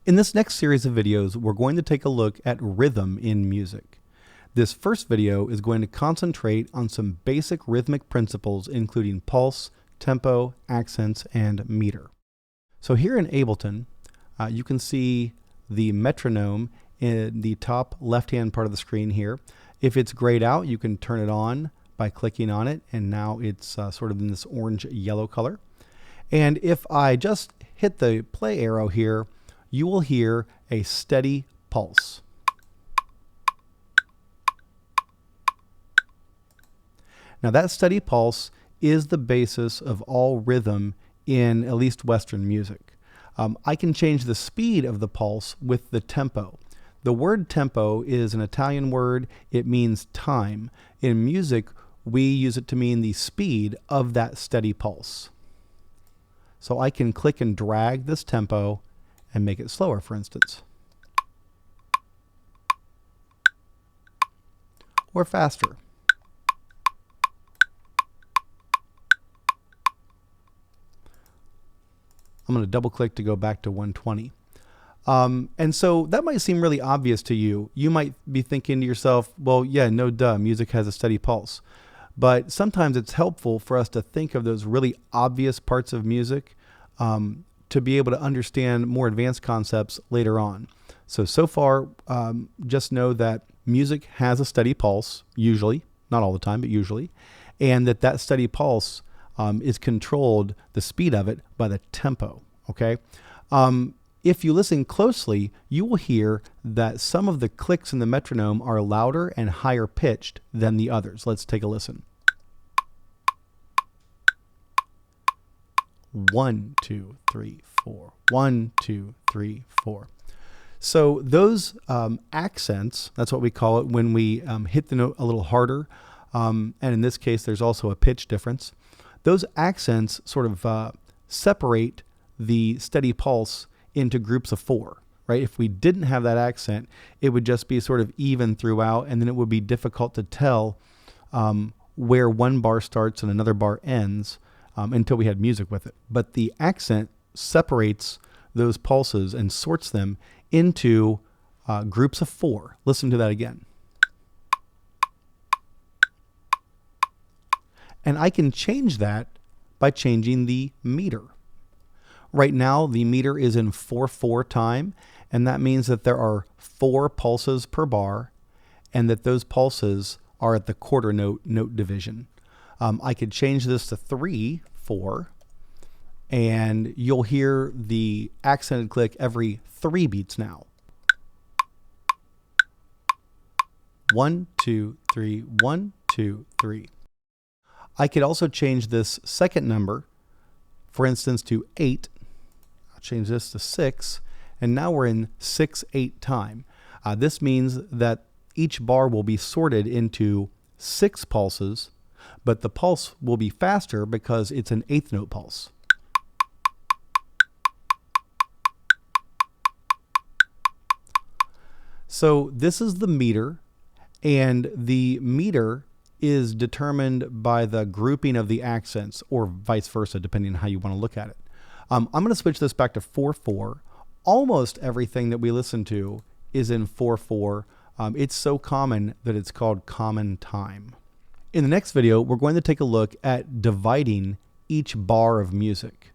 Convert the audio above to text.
In this next series of videos, we're going to take a look at rhythm in music. This first video is going to concentrate on some basic rhythmic principles, including pulse, tempo, accents, and meter. So here in Ableton, you can see the metronome in the top left-hand part of the screen here. If it's grayed out, you can turn it on by clicking on it, and now it's sort of in this orange-yellow color. And if I just hit the play arrow here, you will hear a steady pulse. Now that steady pulse is the basis of all rhythm in at least Western music. I can change the speed of the pulse with the tempo. The word tempo is an Italian word. It means time. In music, we use it to mean the speed of that steady pulse. So I can click and drag this tempo and make it slower, for instance. Or faster. I'm going to double click to go back to 120. And so that might seem really obvious to you. You might be thinking to yourself, well, yeah, no duh, music has a steady pulse. But sometimes it's helpful for us to think of those really obvious parts of music to be able to understand more advanced concepts later on. So far, just know that music has a steady pulse, usually, not all the time, but usually, and that steady pulse is controlled, the speed of it, by the tempo, okay? If you listen closely, you will hear that some of the clicks in the metronome are louder and higher pitched than the others. Let's take a listen. 1, 2, 3, 4. 1, 2, 3, 4. So those accents, that's what we call it when we hit the note a little harder. And in this case, there's also a pitch difference. Those accents sort of separate the steady pulse into groups of 4, right? If we didn't have that accent, it would just be sort of even throughout, and then it would be difficult to tell where one bar starts and another bar ends until we had music with it. But the accent separates those pulses and sorts them into groups of 4. Listen to that again. And I can change that by changing the meter. Right now, the meter is in 4/4 time, and that means that there are 4 pulses per bar, and that those pulses are at the quarter note division. I could change this to 3/4, and you'll hear the accented click every 3 beats now. 1, 2, 3, 1, 2, 3. I could also change this second number, for instance, to 8. I'll change this to 6, and now we're in 6/8 time. This means that each bar will be sorted into 6 pulses, but the pulse will be faster because it's an 8th note pulse. So this is the meter, and the meter is determined by the grouping of the accents, or vice versa, depending on how you want to look at it. I'm going to switch this back to 4/4. Almost everything that we listen to is in 4/4. It's so common that it's called common time. In the next video, we're going to take a look at dividing each bar of music.